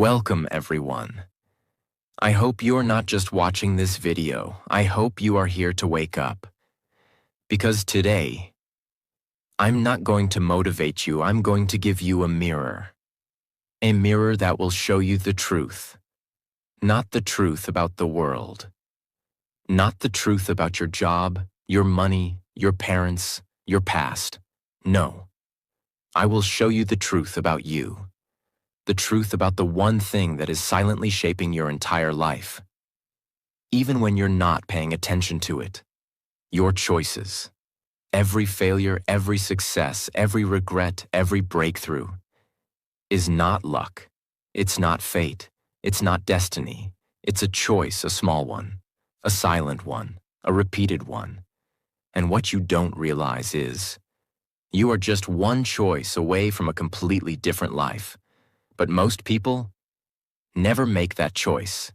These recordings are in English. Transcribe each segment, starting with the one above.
Welcome, everyone. I hope you're not just watching this video. I hope you are here to wake up. Because today, I'm not going to motivate you. I'm going to give you a mirror. A mirror that will show you the truth. Not the truth about the world. Not the truth about your job, your money, your parents, your past. No. I will show you the truth about you. The truth about the one thing that is silently shaping your entire life. Even when you're not paying attention to it. Your choices. Every failure, every success, every regret, every breakthrough is not luck. It's not fate. It's not destiny. It's a choice, a small one, a silent one, a repeated one. And what you don't realize is, you are just one choice away from a completely different life. But most people never make that choice.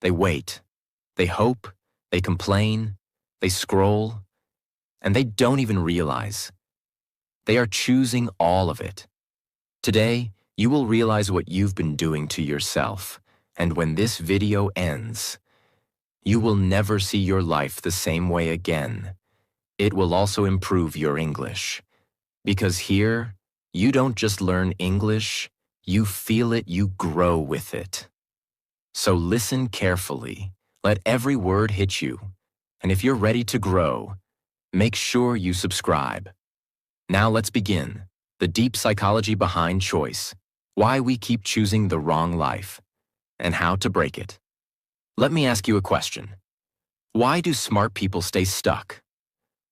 They wait, they hope, they complain, they scroll, and they don't even realize. They are choosing all of it. Today, you will realize what you've been doing to yourself, and when this video ends, you will never see your life the same way again. It will also improve your English. Because here, you don't just learn English, you feel it, you grow with it. So listen carefully, let every word hit you, and if you're ready to grow, make sure you subscribe. Now let's begin, the deep psychology behind choice, why we keep choosing the wrong life, and how to break it. Let me ask you a question. Why do smart people stay stuck?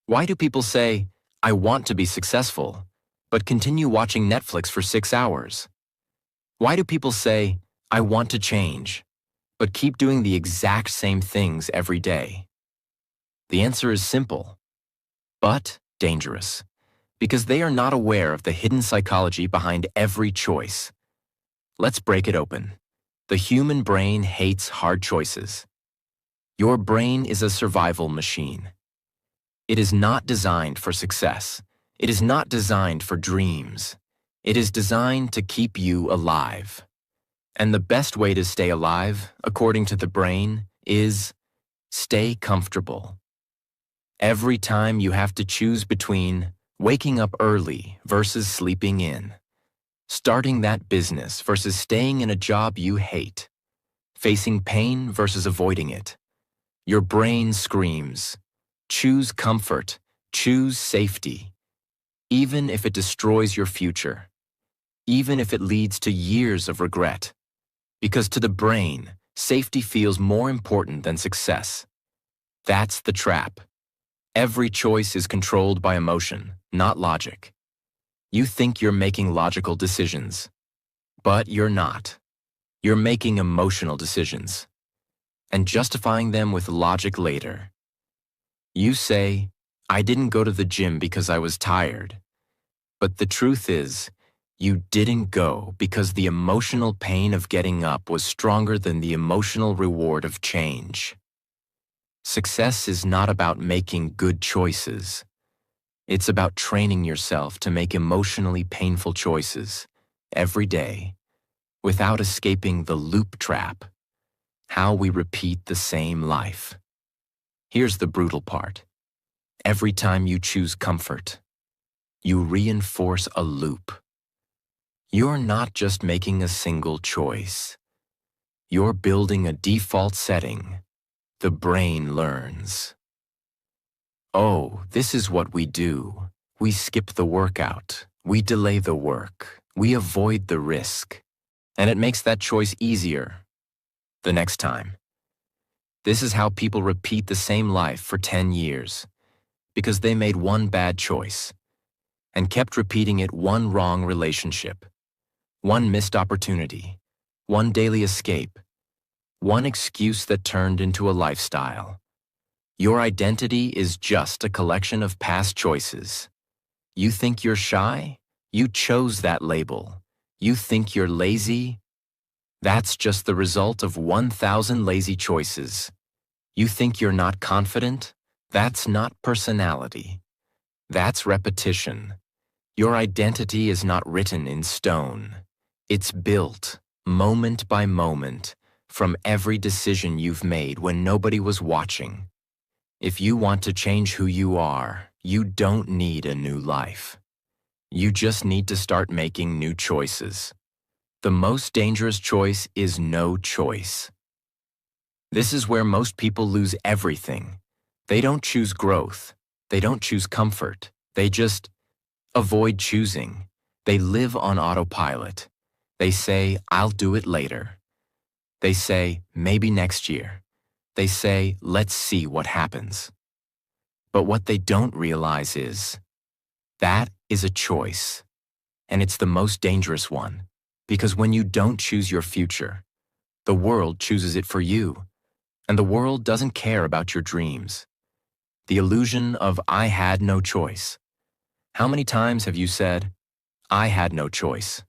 Why do people say, I want to be successful, but continue watching Netflix for 6 hours? Why do people say, I want to change, but keep doing the exact same things every day? The answer is simple, but dangerous, because they are not aware of the hidden psychology behind every choice. Let's break it open. The human brain hates hard choices. Your brain is a survival machine. It is not designed for success. It is not designed for dreams. It is designed to keep you alive. And the best way to stay alive, according to the brain, is stay comfortable. Every time you have to choose between waking up early versus sleeping in, starting that business versus staying in a job you hate, facing pain versus avoiding it, your brain screams, choose comfort, choose safety, even if it destroys your future. Even if it leads to years of regret. Because to the brain, safety feels more important than success. That's the trap. Every choice is controlled by emotion, not logic. You think you're making logical decisions, but you're not. You're making emotional decisions, and justifying them with logic later. You say, I didn't go to the gym because I was tired. But the truth is, you didn't go because the emotional pain of getting up was stronger than the emotional reward of change. Success is not about making good choices. It's about training yourself to make emotionally painful choices every day without escaping the loop trap, how we repeat the same life. Here's the brutal part. Every time you choose comfort, you reinforce a loop. You're not just making a single choice. You're building a default setting. The brain learns. Oh, this is what we do. We skip the workout. We delay the work. We avoid the risk. And it makes that choice easier the next time. This is how people repeat the same life for 10 years, because they made one bad choice and kept repeating it, one wrong relationship, one missed opportunity, one daily escape, one excuse that turned into a lifestyle. Your identity is just a collection of past choices. You think you're shy? You chose that label. You think you're lazy? That's just the result of 1,000 lazy choices. You think you're not confident? That's not personality. That's repetition. Your identity is not written in stone. It's built, moment by moment, from every decision you've made when nobody was watching. If you want to change who you are, you don't need a new life. You just need to start making new choices. The most dangerous choice is no choice. This is where most people lose everything. They don't choose growth. They don't choose comfort. They just avoid choosing. They live on autopilot. They say, I'll do it later. They say, maybe next year. They say, let's see what happens. But what they don't realize is, that is a choice. And it's the most dangerous one. Because when you don't choose your future, the world chooses it for you. And the world doesn't care about your dreams. The illusion of I had no choice. How many times have you said, I had no choice.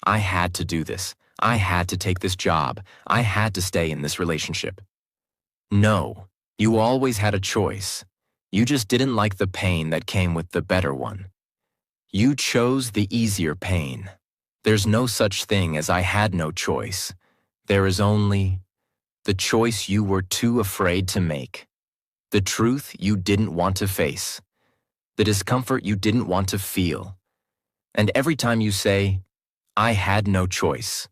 I had to do this. I had to take this job. I had to stay in this relationship. No, you always had a choice. You just didn't like the pain that came with the better one. You chose the easier pain. There's no such thing as I had no choice. There is only the choice you were too afraid to make, the truth you didn't want to face, the discomfort you didn't want to feel. And every time you say, I had no choice,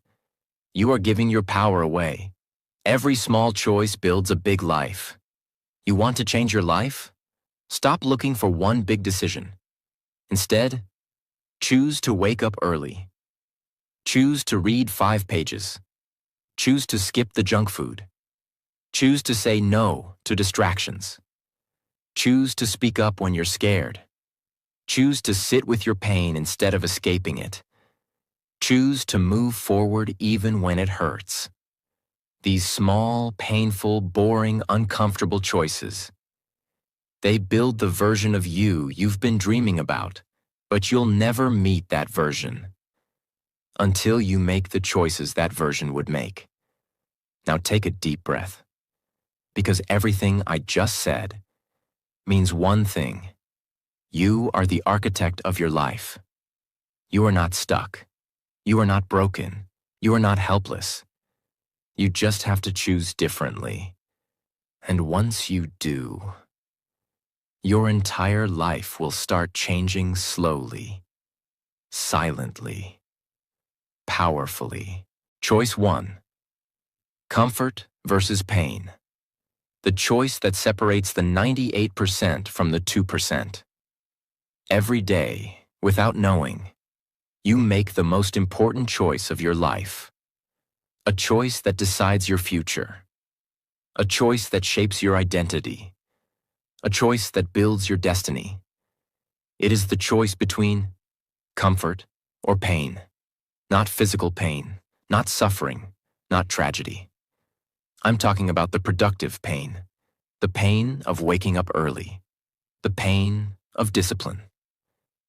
you are giving your power away. Every small choice builds a big life. You want to change your life? Stop looking for one big decision. Instead, choose to wake up early. Choose to read 5 pages. Choose to skip the junk food. Choose to say no to distractions. Choose to speak up when you're scared. Choose to sit with your pain instead of escaping it. Choose to move forward even when it hurts. These small, painful, boring, uncomfortable choices. They build the version of you you've been dreaming about, but you'll never meet that version until you make the choices that version would make. Now take a deep breath, because everything I just said means one thing. You are the architect of your life. You are not stuck. You are not broken. You are not helpless. You just have to choose differently. And once you do, your entire life will start changing slowly, silently, powerfully. Choice 1. Comfort versus pain. The choice that separates the 98% from the 2%. Every day, without knowing, you make the most important choice of your life. A choice that decides your future. A choice that shapes your identity. A choice that builds your destiny. It is the choice between comfort or pain. Not physical pain, not suffering, not tragedy. I'm talking about the productive pain. The pain of waking up early. The pain of discipline.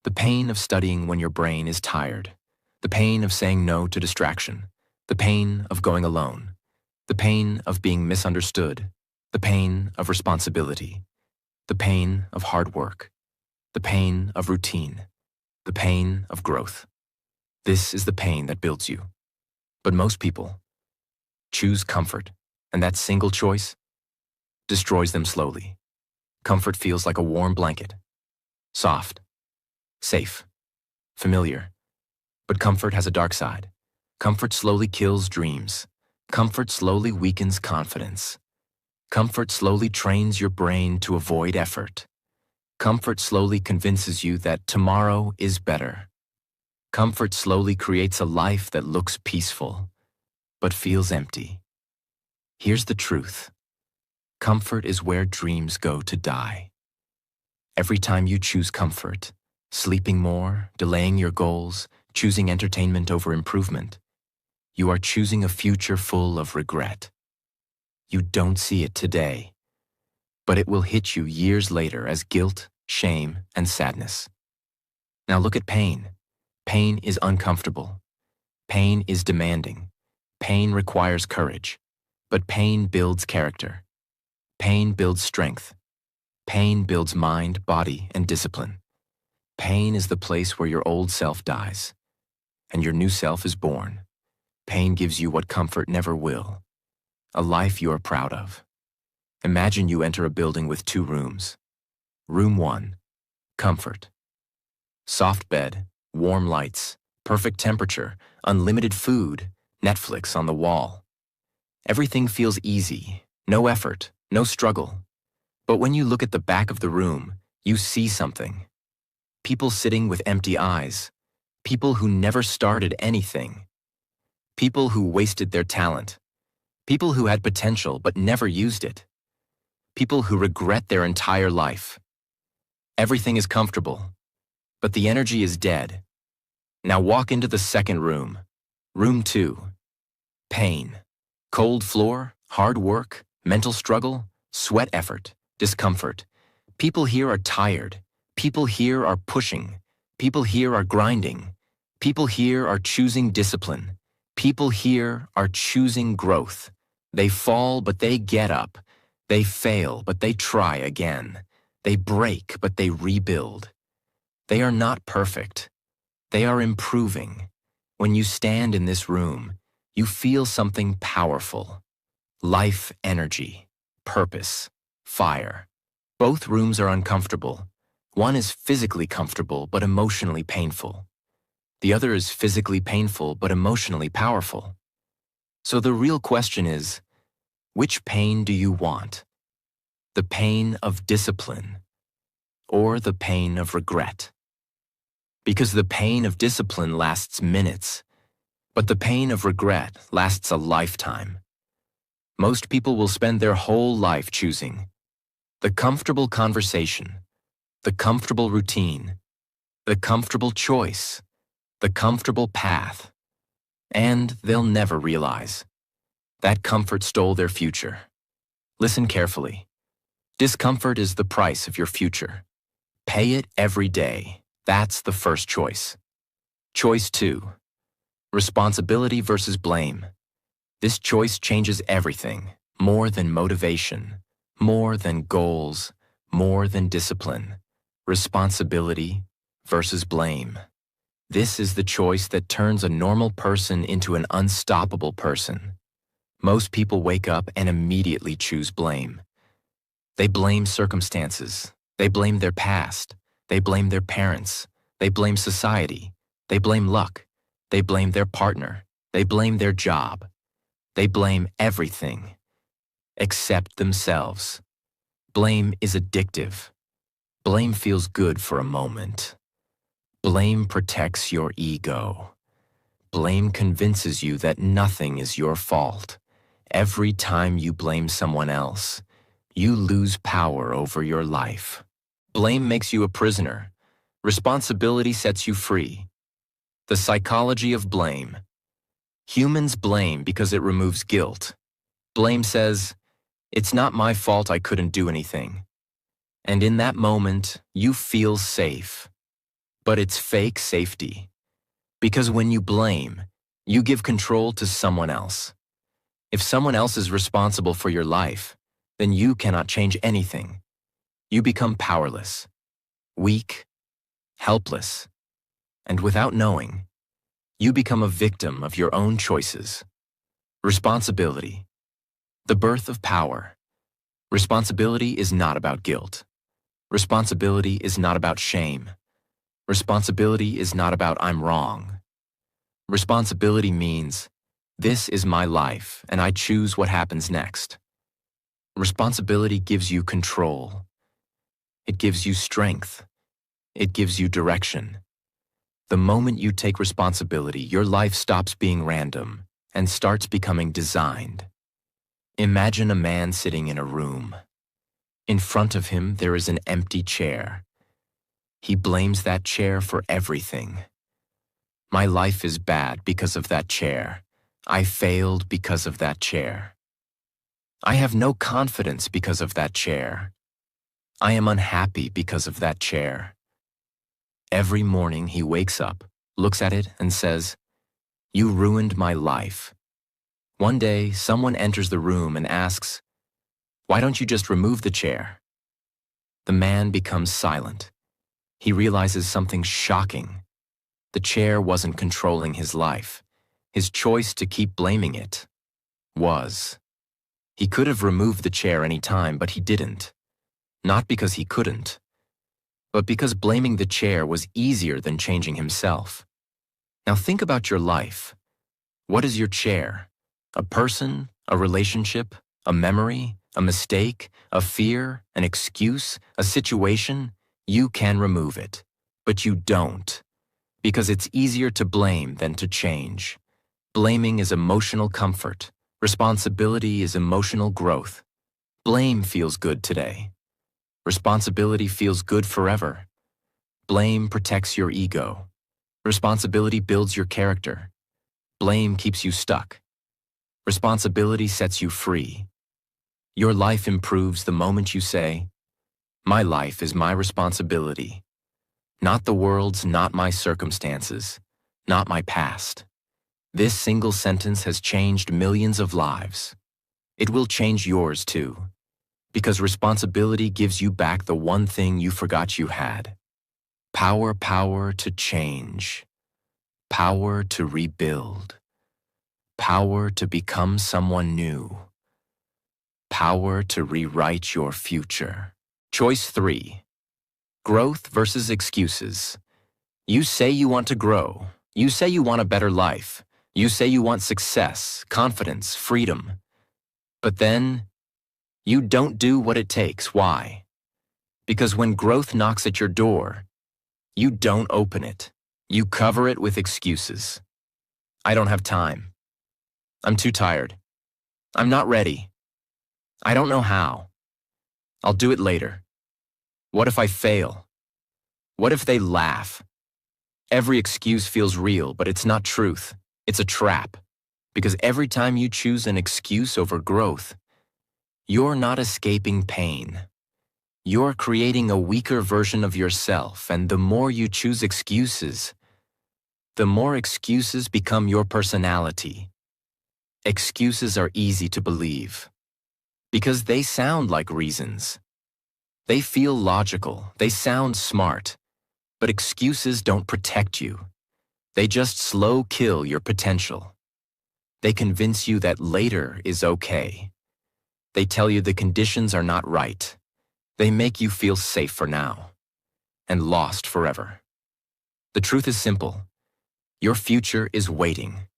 The pain of studying when your brain is tired. The pain of saying no to distraction. The pain of going alone. The pain of being misunderstood. The pain of responsibility. The pain of hard work. The pain of routine. The pain of growth. This is the pain that builds you. But most people choose comfort, and that single choice destroys them slowly. Comfort feels like a warm blanket. Soft. Safe. Familiar. But comfort has a dark side. Comfort slowly kills dreams. Comfort slowly weakens confidence. Comfort slowly trains your brain to avoid effort. Comfort slowly convinces you that tomorrow is better. Comfort slowly creates a life that looks peaceful, but feels empty. Here's the truth. Comfort is where dreams go to die. Every time you choose comfort, sleeping more, delaying your goals, choosing entertainment over improvement, you are choosing a future full of regret. You don't see it today, but it will hit you years later as guilt, shame, and sadness. Now look at pain. Pain is uncomfortable. Pain is demanding. Pain requires courage. But pain builds character. Pain builds strength. Pain builds mind, body, and discipline. Pain is the place where your old self dies, and your new self is born. pain gives you what comfort never will. A life you are proud of. Imagine you enter a building with 2 rooms. Room 1, comfort. Soft bed, warm lights, perfect temperature, unlimited food, Netflix on the wall. Everything feels easy, no effort, no struggle. But when you look at the back of the room, you see something. People sitting with empty eyes. People who never started anything. People who wasted their talent. People who had potential but never used it. People who regret their entire life. Everything is comfortable, but the energy is dead. Now walk into the second room. Room 2. Pain. Cold floor, hard work, mental struggle, sweat effort, discomfort. People here are tired. People here are pushing. People here are grinding. People here are choosing discipline. People here are choosing growth. They fall, but they get up. They fail, but they try again. They break, but they rebuild. They are not perfect. They are improving. When you stand in this room, you feel something powerful. Life energy, purpose, fire. Both rooms are uncomfortable. One is physically comfortable but emotionally painful. The other is physically painful but emotionally powerful. So the real question is, which pain do you want? The pain of discipline or the pain of regret? Because the pain of discipline lasts minutes, but the pain of regret lasts a lifetime. Most people will spend their whole life choosing the comfortable conversation, the comfortable routine, the comfortable choice, the comfortable path, and they'll never realize that comfort stole their future. Listen carefully. Discomfort is the price of your future. Pay it every day. That's the first choice. Choice 2. Responsibility versus blame. This choice changes everything. More than motivation, more than goals, more than discipline. Responsibility versus blame. This is the choice that turns a normal person into an unstoppable person. Most people wake up and immediately choose blame. They blame circumstances. They blame their past. They blame their parents. They blame society. They blame luck. They blame their partner. They blame their job. They blame everything except themselves. Blame is addictive. Blame feels good for a moment. Blame protects your ego. Blame convinces you that nothing is your fault. Every time you blame someone else, you lose power over your life. Blame makes you a prisoner. Responsibility sets you free. The psychology of blame. Humans blame because it removes guilt. Blame says, "It's not my fault I couldn't do anything." And in that moment, you feel safe. But it's fake safety. Because when you blame, you give control to someone else. If someone else is responsible for your life, then you cannot change anything. You become powerless, weak, helpless, and without knowing, you become a victim of your own choices. Responsibility. The birth of power. Responsibility is not about guilt. Responsibility is not about shame. Responsibility is not about "I'm wrong." Responsibility means, this is my life and I choose what happens next. Responsibility gives you control. It gives you strength. It gives you direction. The moment you take responsibility, your life stops being random and starts becoming designed. Imagine a man sitting in a room. In front of him, there is an empty chair. He blames that chair for everything. My life is bad because of that chair. I failed because of that chair. I have no confidence because of that chair. I am unhappy because of that chair. Every morning he wakes up, looks at it, and says, "You ruined my life." One day, someone enters the room and asks, "Why don't you just remove the chair?" The man becomes silent. He realizes something shocking. The chair wasn't controlling his life. His choice to keep blaming it was. He could have removed the chair any time, but he didn't. Not because he couldn't, but because blaming the chair was easier than changing himself. Now think about your life. What is your chair? A person, a relationship, a memory, a mistake, a fear, an excuse, a situation? You can remove it, but you don't, because it's easier to blame than to change. Blaming is emotional comfort. Responsibility is emotional growth. Blame feels good today. Responsibility feels good forever. Blame protects your ego. Responsibility builds your character. Blame keeps you stuck. Responsibility sets you free. Your life improves the moment you say, "My life is my responsibility. Not the world's, not my circumstances, not my past." This single sentence has changed millions of lives. It will change yours too, because responsibility gives you back the one thing you forgot you had. Power to change. Power to rebuild. Power to become someone new. Power to rewrite your future. Choice 3. Growth versus excuses. You say you want to grow. You say you want a better life. You say you want success, confidence, freedom. But then, you don't do what it takes. Why? Because when growth knocks at your door, you don't open it. You cover it with excuses. I don't have time. I'm too tired. I'm not ready. I don't know how. I'll do it later. What if I fail? What if they laugh? Every excuse feels real, but it's not truth. It's a trap. Because every time you choose an excuse over growth, you're not escaping pain. You're creating a weaker version of yourself, and the more you choose excuses, the more excuses become your personality. Excuses are easy to believe because they sound like reasons. They feel logical, they sound smart, but excuses don't protect you. They just slow kill your potential. They convince you that later is okay. They tell you the conditions are not right. They make you feel safe for now and lost forever. The truth is simple. Your future is waiting,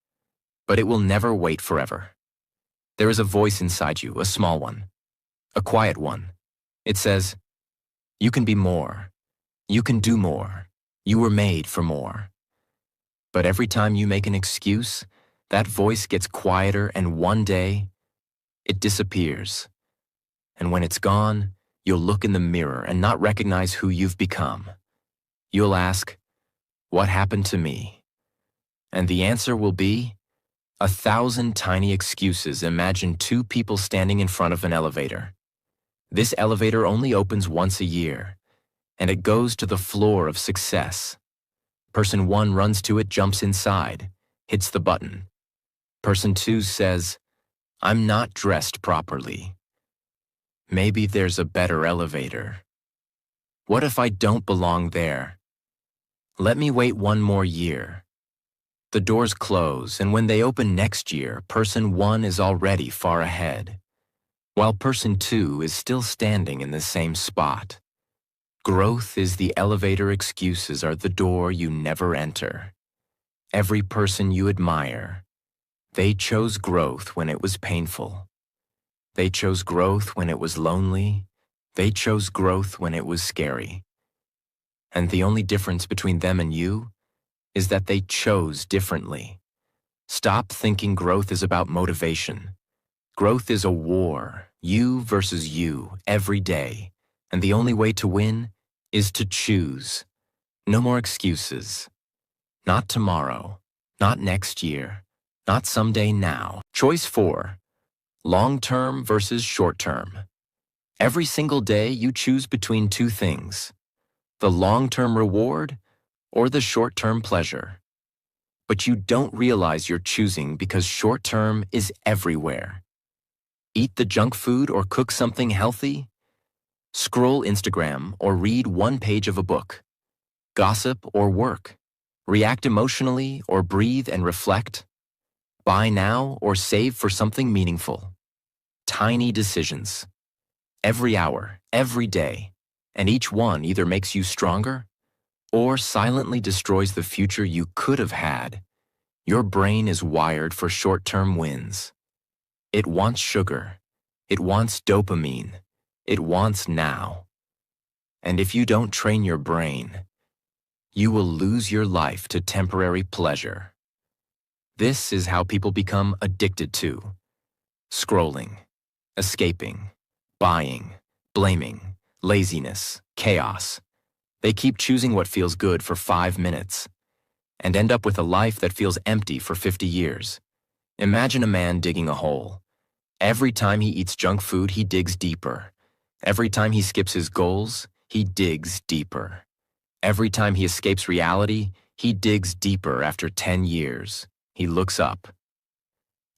but it will never wait forever. There is a voice inside you, a small one, a quiet one. It says, "You can be more. You can do more. You were made for more." But every time you make an excuse, that voice gets quieter, and one day, it disappears. And when it's gone, you'll look in the mirror and not recognize who you've become. You'll ask, "What happened to me?" And the answer will be 1,000 tiny excuses. Imagine 2 people standing in front of an elevator. This elevator only opens once a year, and it goes to the floor of success. Person 1 runs to it, jumps inside, hits the button. Person 2 says, "I'm not dressed properly. Maybe there's a better elevator. What if I don't belong there? Let me wait one more year." The doors close, and when they open next year, person 1 is already far ahead, while person 2 is still standing in the same spot. Growth is the elevator, excuses are the door you never enter. Every person you admire, they chose growth when it was painful. They chose growth when it was lonely. They chose growth when it was scary. And the only difference between them and you is that they chose differently. Stop thinking growth is about motivation. Growth is a war, you versus you, every day. And the only way to win is to choose. No more excuses. Not tomorrow, not next year, not someday, now. Choice 4. Long-term versus short-term. Every single day you choose between 2 things, the long-term reward or the short-term pleasure. But you don't realize you're choosing because short-term is everywhere. Eat the junk food or cook something healthy. Scroll Instagram or read one page of a book. Gossip or work. React emotionally or breathe and reflect. Buy now or save for something meaningful. Tiny decisions. Every hour, every day. And each one either makes you stronger or silently destroys the future you could have had. Your brain is wired for short-term wins. It wants sugar. It wants dopamine. It wants now. And if you don't train your brain, you will lose your life to temporary pleasure. This is how people become addicted to scrolling, escaping, buying, blaming, laziness, chaos. They keep choosing what feels good for 5 minutes and end up with a life that feels empty for 50 years. Imagine a man digging a hole. Every time he eats junk food, he digs deeper. Every time he skips his goals, he digs deeper. Every time he escapes reality, he digs deeper. After 10 years. He looks up.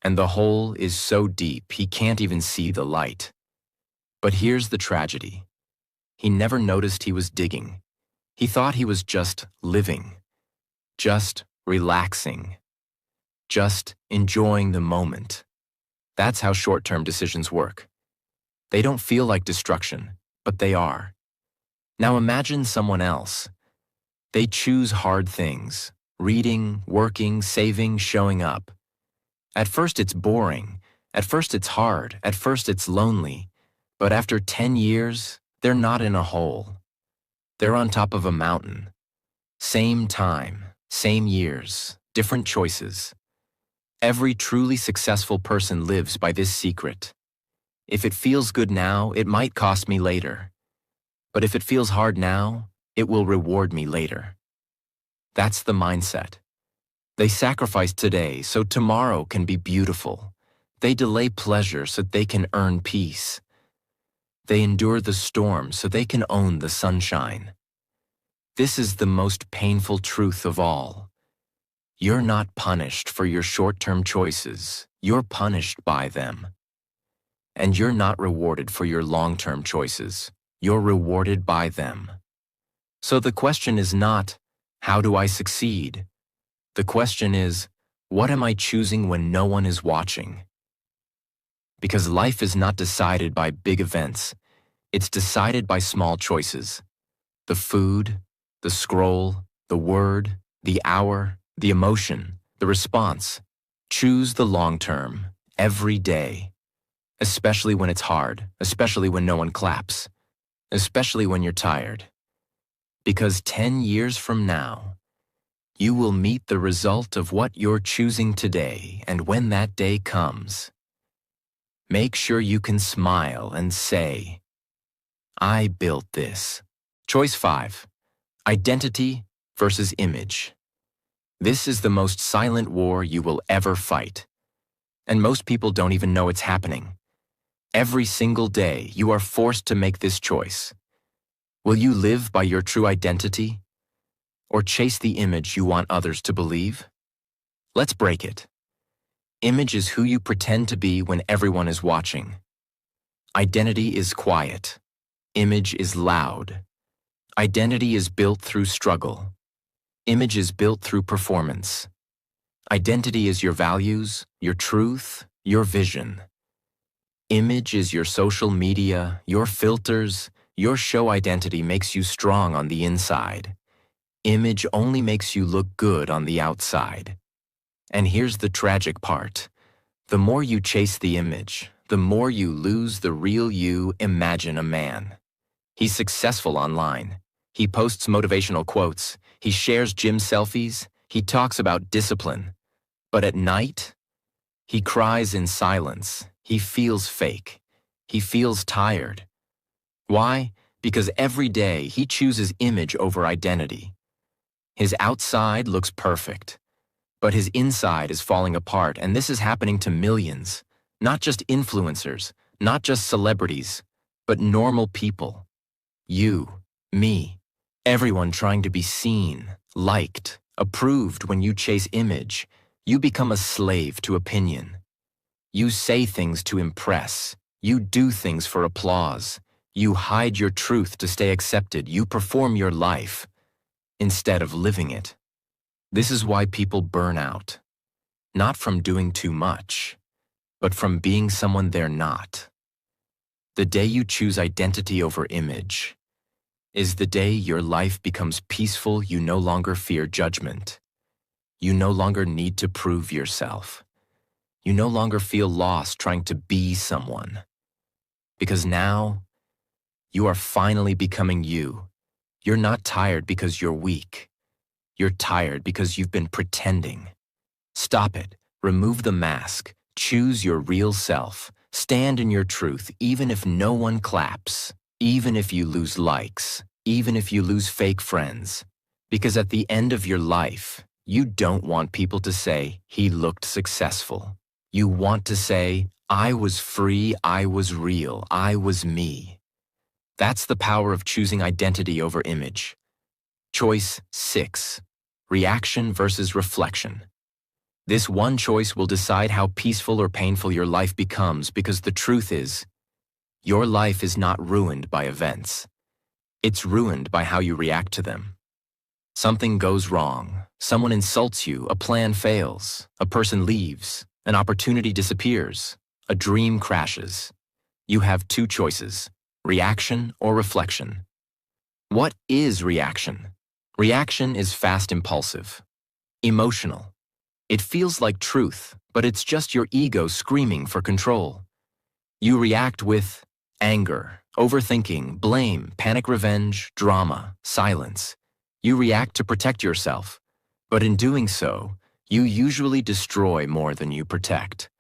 And the hole is so deep, he can't even see the light. But here's the tragedy. He never noticed he was digging. He thought he was just living, just relaxing, just enjoying the moment. That's how short-term decisions work. They don't feel like destruction, but they are. Now imagine someone else. They choose hard things, reading, working, saving, showing up. At first it's boring, at first it's hard, at first it's lonely, but after 10 years, they're not in a hole. They're on top of a mountain. Same time, same years, different choices. Every truly successful person lives by this secret. If it feels good now, it might cost me later. But if it feels hard now, it will reward me later. That's the mindset. They sacrifice today so tomorrow can be beautiful. They delay pleasure so they can earn peace. They endure the storm so they can own the sunshine. This is the most painful truth of all. You're not punished for your short-term choices. You're punished by them. And you're not rewarded for your long-term choices. You're rewarded by them. So the question is not, how do I succeed? The question is, what am I choosing when no one is watching? Because life is not decided by big events. It's decided by small choices. The food, the scroll, the word, the hour, the emotion, the response. Choose the long term, every day. Especially when it's hard, especially when no one claps, especially when you're tired. Because 10 years from now, you will meet the result of what you're choosing today, and when that day comes, make sure you can smile and say, I built this. Choice 5. Identity versus image. This is the most silent war you will ever fight. And most people don't even know it's happening. Every single day, you are forced to make this choice. Will you live by your true identity? Or chase the image you want others to believe? Let's break it. Image is who you pretend to be when everyone is watching. Identity is quiet. Image is loud. Identity is built through struggle. Image is built through performance. Identity is your values, your truth, your vision. Image is your social media, your filters. Your show identity makes you strong on the inside. Image only makes you look good on the outside. And here's the tragic part. The more you chase the image, the more you lose the real you. Imagine a man. He's successful online. He posts motivational quotes. He shares gym selfies. He talks about discipline. But at night, he cries in silence. He feels fake. He feels tired. Why? Because every day he chooses image over identity. His outside looks perfect, but his inside is falling apart, and this is happening to millions. Not just influencers, not just celebrities, but normal people. You, me, everyone trying to be seen, liked, approved. When you chase image, you become a slave to opinion. You say things to impress. You do things for applause. You hide your truth to stay accepted. You perform your life instead of living it. This is why people burn out. not from doing too much, but from being someone they're not. The day you choose identity over image is the day your life becomes peaceful. You no longer fear judgment. You no longer need to prove yourself. You no longer feel lost trying to be someone. Because now, you are finally becoming you. You're not tired because you're weak. You're tired because you've been pretending. Stop it. Remove the mask. Choose your real self. Stand in your truth, even if no one claps, even if you lose likes, even if you lose fake friends. Because at the end of your life, you don't want people to say, "He looked successful." You want to say, "I was free, I was real, I was me." That's the power of choosing identity over image. Choice 6. Reaction versus reflection. This one choice will decide how peaceful or painful your life becomes, because the truth is, your life is not ruined by events. It's ruined by how you react to them. Something goes wrong, someone insults you, a plan fails, a person leaves, an opportunity disappears, a dream crashes. You have two choices: reaction or reflection. What is reaction? Reaction is fast, impulsive, emotional. It feels like truth, but it's just your ego screaming for control. You react with anger, overthinking, blame, panic, revenge, drama, silence. You react to protect yourself, but in doing so, you usually destroy more than you protect.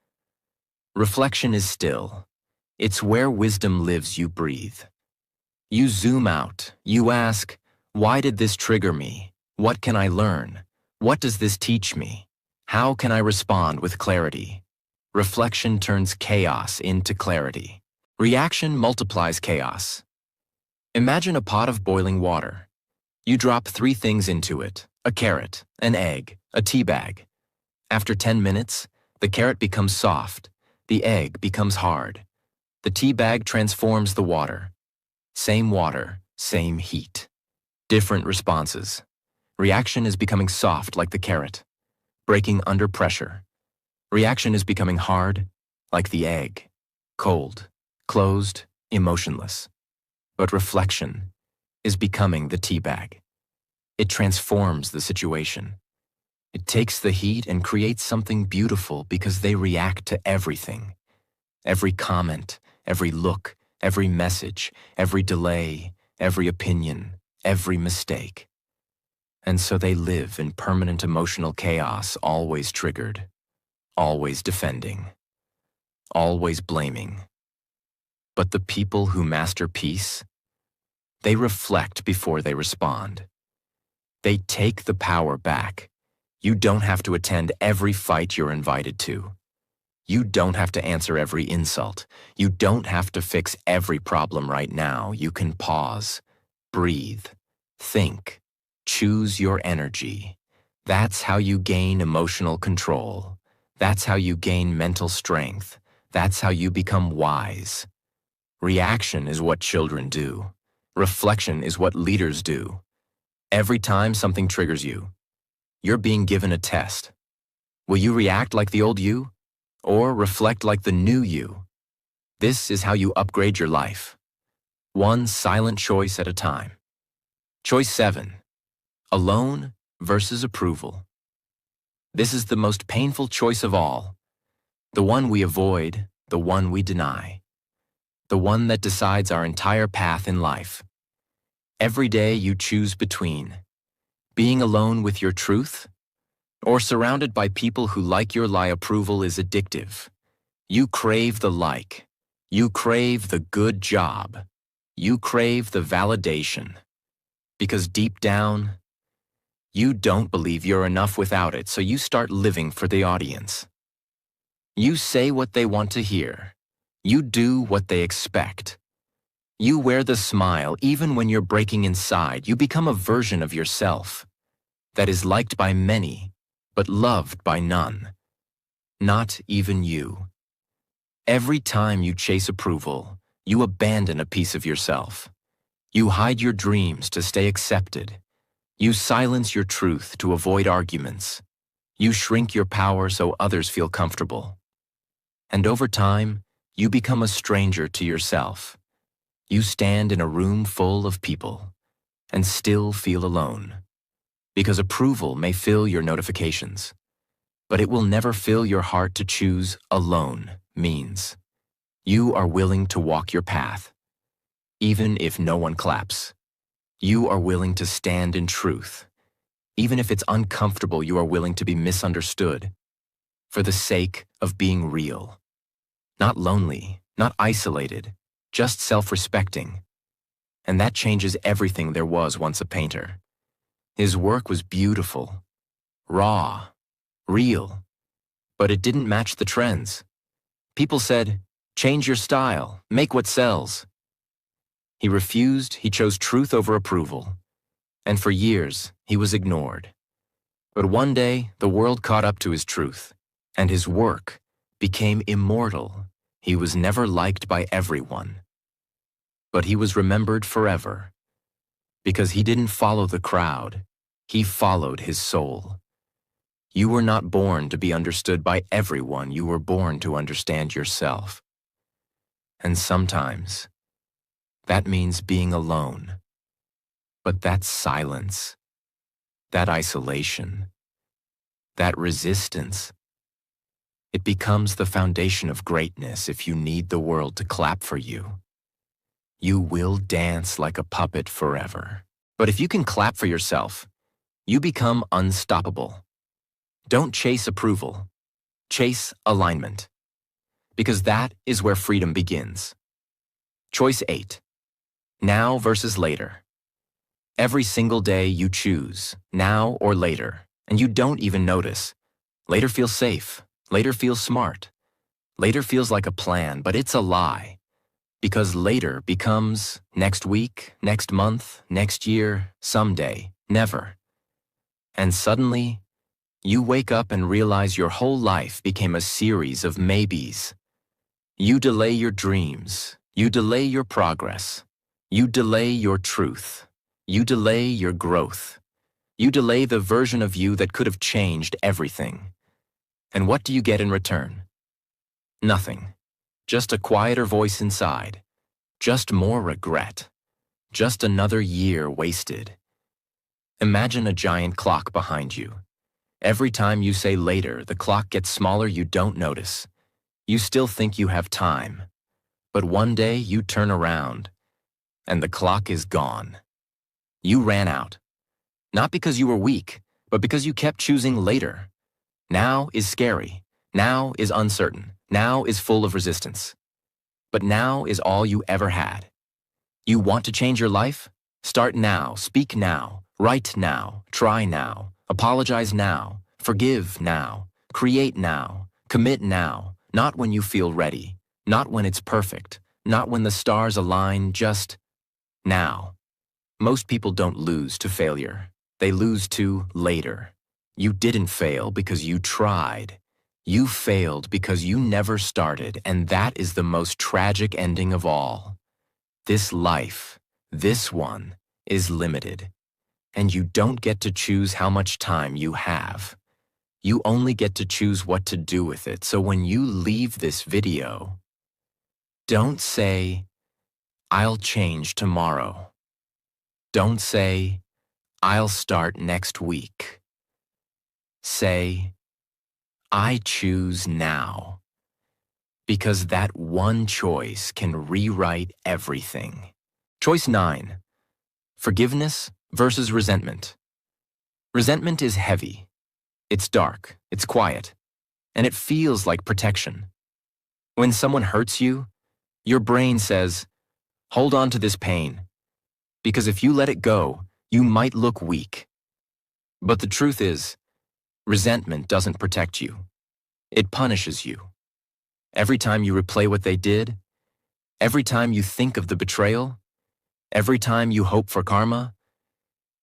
Reflection is still. It's where wisdom lives. You breathe. You zoom out. You ask, why did this trigger me? What can I learn? What does this teach me? How can I respond with clarity? Reflection turns chaos into clarity. Reaction multiplies chaos. Imagine a pot of boiling water. You drop 3 things into it: a carrot, an egg, a tea bag. After 10 minutes, the carrot becomes soft, the egg becomes hard. The tea bag transforms the water. Same water, same heat. Different responses. Reaction is becoming soft like the carrot, breaking under pressure. Reaction is becoming hard like the egg, cold, closed, emotionless. But reflection is becoming the tea bag. It transforms the situation. It takes the heat and creates something beautiful, because they react to everything. Every comment, every look, every message, every delay, every opinion, every mistake. And so they live in permanent emotional chaos, always triggered, always defending, always blaming. But the people who master peace, they reflect before they respond. They take the power back. You don't have to attend every fight you're invited to. You don't have to answer every insult. You don't have to fix every problem right now. You can pause, breathe, think, choose your energy. That's how you gain emotional control. That's how you gain mental strength. That's how you become wise. Reaction is what children do. Reflection is what leaders do. Every time something triggers you, you're being given a test. Will you react like the old you, or reflect like the new you? This is how you upgrade your life, one silent choice at a time. Choice 7. Alone versus approval. This is the most painful choice of all. The one we avoid, the one we deny. The one that decides our entire path in life. Every day you choose between being alone with your truth or surrounded by people who like your lie. Approval is addictive. You crave the like. You crave the good job. You crave the validation. Because deep down, you don't believe you're enough without it, so you start living for the audience. You say what they want to hear. You do what they expect. You wear the smile even when you're breaking inside. You become a version of yourself that is liked by many, but loved by none. Not even you. Every time you chase approval, you abandon a piece of yourself. You hide your dreams to stay accepted. You silence your truth to avoid arguments. You shrink your power so others feel comfortable. And over time, you become a stranger to yourself. You stand in a room full of people and still feel alone. Because approval may fill your notifications, but it will never fill your heart to choose alone means. You are willing to walk your path, even if no one claps. You are willing to stand in truth. Even if it's uncomfortable, you are willing to be misunderstood for the sake of being real. Not lonely, not isolated, just self-respecting. And that changes everything. There was once a painter. His work was beautiful, raw, real, but it didn't match the trends. People said, "Change your style, make what sells." He refused. He chose truth over approval. And for years, he was ignored. But one day, the world caught up to his truth, and his work became immortal. He was never liked by everyone, but he was remembered forever, because he didn't follow the crowd. He followed his soul. You were not born to be understood by everyone. You were born to understand yourself. And sometimes, that means being alone. But that silence, that isolation, that resistance, it becomes the foundation of greatness. If you need the world to clap for you, you will dance like a puppet forever. But if you can clap for yourself, you become unstoppable. Don't chase approval. Chase alignment. Because that is where freedom begins. Choice 8. Now versus later. Every single day you choose, now or later, and you don't even notice. Later feels safe. Later feels smart. Later feels like a plan, but it's a lie. Because later becomes next week, next month, next year, someday, never. And suddenly, you wake up and realize your whole life became a series of maybes. You delay your dreams. You delay your progress. You delay your truth. You delay your growth. You delay the version of you that could have changed everything. And what do you get in return? Nothing. Just a quieter voice inside. Just more regret. Just another year wasted. Imagine a giant clock behind you. Every time you say later, the clock gets smaller. You don't notice. You still think you have time. But one day you turn around, and the clock is gone. You ran out. Not because you were weak, but because you kept choosing later. Now is scary. Now is uncertain. Now is full of resistance. But now is all you ever had. You want to change your life? Start now. Speak now. Write now. Try now. Apologize now. Forgive now. Create now. Commit now. Not when you feel ready. Not when it's perfect. Not when the stars align. Just now. Most people don't lose to failure. They lose to later. You didn't fail because you tried. You failed because you never started, and that is the most tragic ending of all. This life, this one, is limited, and you don't get to choose how much time you have. You only get to choose what to do with it. So when you leave this video, don't say, "I'll change tomorrow." Don't say, "I'll start next week." Say, "I choose now." Because that one choice can rewrite everything. Choice 9. Forgiveness versus resentment. Resentment is heavy. It's dark. It's quiet. And it feels like protection. When someone hurts you, your brain says, "Hold on to this pain. Because if you let it go, you might look weak." But the truth is, resentment doesn't protect you. It punishes you. Every time you replay what they did, every time you think of the betrayal, every time you hope for karma,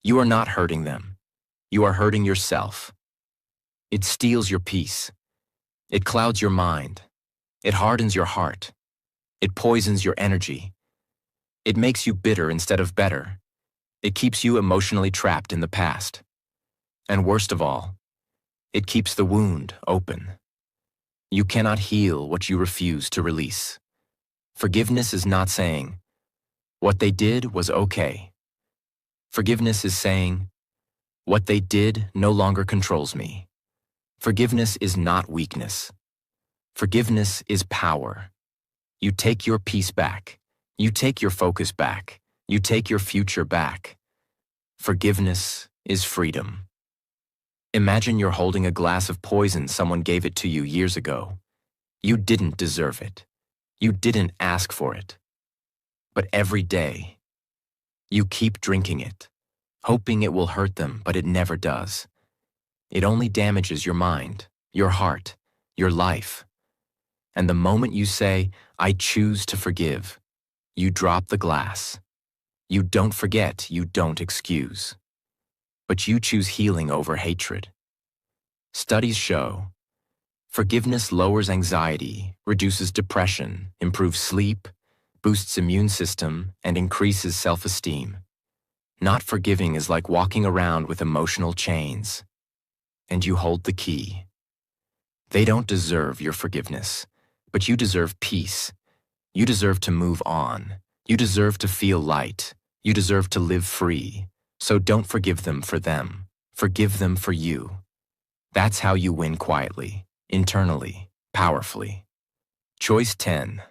you are not hurting them. You are hurting yourself. It steals your peace. It clouds your mind. It hardens your heart. It poisons your energy. It makes you bitter instead of better. It keeps you emotionally trapped in the past. And worst of all, It keeps the wound open. You cannot heal what you refuse to release. Forgiveness is not saying, "What they did was okay." Forgiveness is saying, "What they did no longer controls me." Forgiveness is not weakness. Forgiveness is power. You take your peace back. You take your focus back. You take your future back. Forgiveness is freedom. Imagine you're holding a glass of poison someone gave it to you years ago. You didn't deserve it. You didn't ask for it. But every day, you keep drinking it, hoping it will hurt them, but it never does. It only damages your mind, your heart, your life. And the moment you say, "I choose to forgive," you drop the glass. You don't forget, you don't excuse. But you choose healing over hatred. Studies show forgiveness lowers anxiety, reduces depression, improves sleep, boosts immune system, and increases self-esteem. Not forgiving is like walking around with emotional chains, and you hold the key. They don't deserve your forgiveness, but you deserve peace. You deserve to move on. You deserve to feel light. You deserve to live free. So don't forgive them for them. Forgive them for you. That's how you win quietly, internally, powerfully. Choice 10.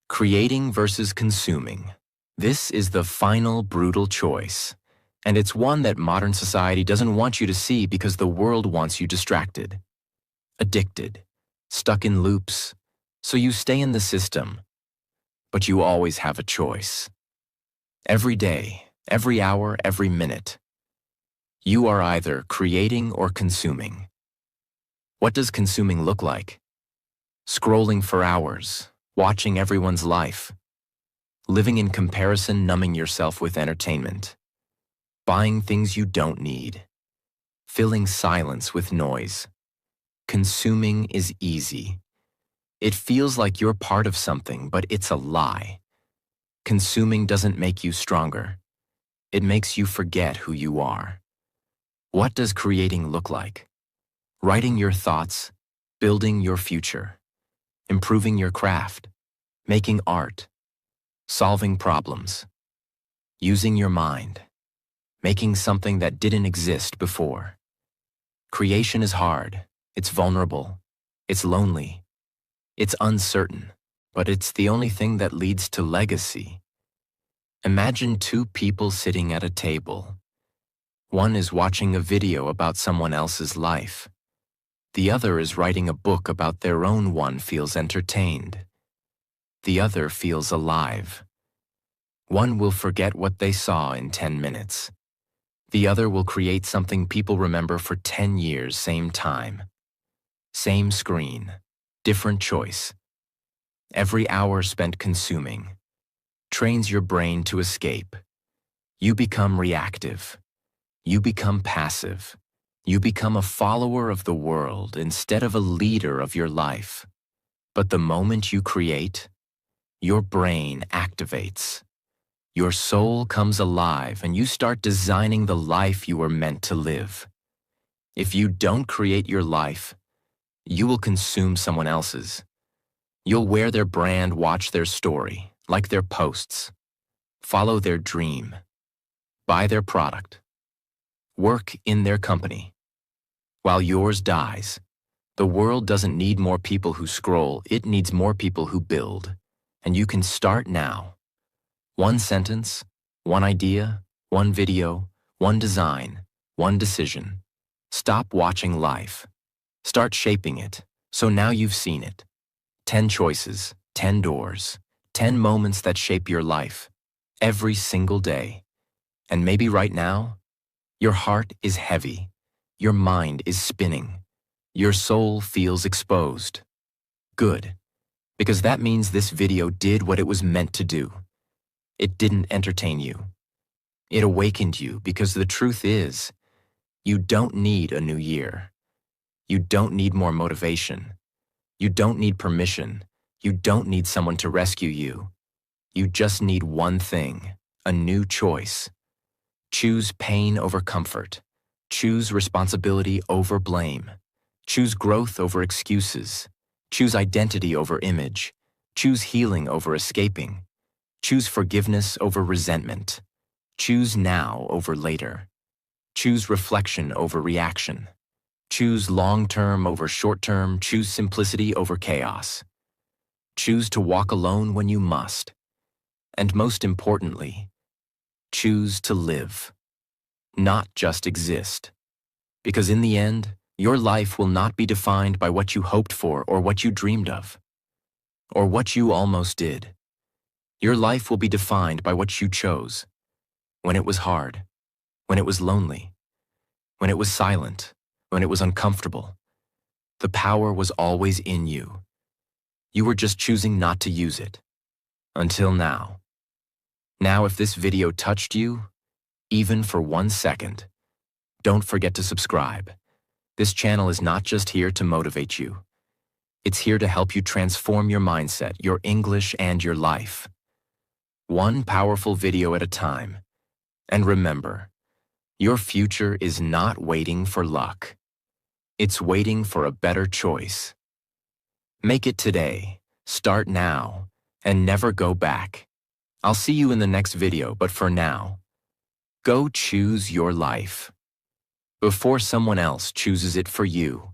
Creating versus consuming. This is the final brutal choice, and it's one that modern society doesn't want you to see because the world wants you distracted, addicted, stuck in loops, so you stay in the system. But you always have a choice. Every day, every hour, every minute, you are either creating or consuming. What does consuming look like? Scrolling for hours, watching everyone's life, living in comparison, numbing yourself with entertainment, buying things you don't need, filling silence with noise. Consuming is easy. It feels like you're part of something, but it's a lie. Consuming doesn't make you stronger. It makes you forget who you are. What does creating look like? Writing your thoughts, building your future, improving your craft, making art, solving problems, using your mind, making something that didn't exist before. Creation is hard, it's vulnerable, it's lonely, it's uncertain, but it's the only thing that leads to legacy. Imagine two people sitting at a table. One is watching a video about someone else's life. The other is writing a book about their own. One feels entertained. The other feels alive. One will forget what they saw in 10 minutes. The other will create something people remember for 10 years, same time. Same screen, different choice. Every hour spent consuming trains your brain to escape. You become reactive. You become passive. You become a follower of the world instead of a leader of your life. But the moment you create, your brain activates. Your soul comes alive and you start designing the life you were meant to live. If you don't create your life, you will consume someone else's. You'll wear their brand, watch their story, like their posts, follow their dream, buy their product, work in their company. While yours dies, the world doesn't need more people who scroll, it needs more people who build. And you can start now. One sentence, one idea, one video, one design, one decision. Stop watching life. Start shaping it. So now you've seen it. 10 choices, 10 doors, 10 moments that shape your life every single day. And maybe right now, your heart is heavy. Your mind is spinning. Your soul feels exposed. Good, because that means this video did what it was meant to do. It didn't entertain you. It awakened you because the truth is, you don't need a new year. You don't need more motivation. You don't need permission. You don't need someone to rescue you. You just need one thing, a new choice. Choose pain over comfort. Choose responsibility over blame. Choose growth over excuses. Choose identity over image. Choose healing over escaping. Choose forgiveness over resentment. Choose now over later. Choose reflection over reaction. Choose long-term over short-term. Choose simplicity over chaos. Choose to walk alone when you must. And most importantly, choose to live, not just exist. Because in the end, your life will not be defined by what you hoped for or what you dreamed of, or what you almost did. Your life will be defined by what you chose, when it was hard, when it was lonely, when it was silent, when it was uncomfortable. The power was always in you. You were just choosing not to use it. Until now. Now, if this video touched you, even for 1 second, don't forget to subscribe. This channel is not just here to motivate you. It's here to help you transform your mindset, your English, and your life. One powerful video at a time. And remember, your future is not waiting for luck. It's waiting for a better choice. Make it today, start now, and never go back. I'll see you in the next video, but for now, go choose your life before someone else chooses it for you.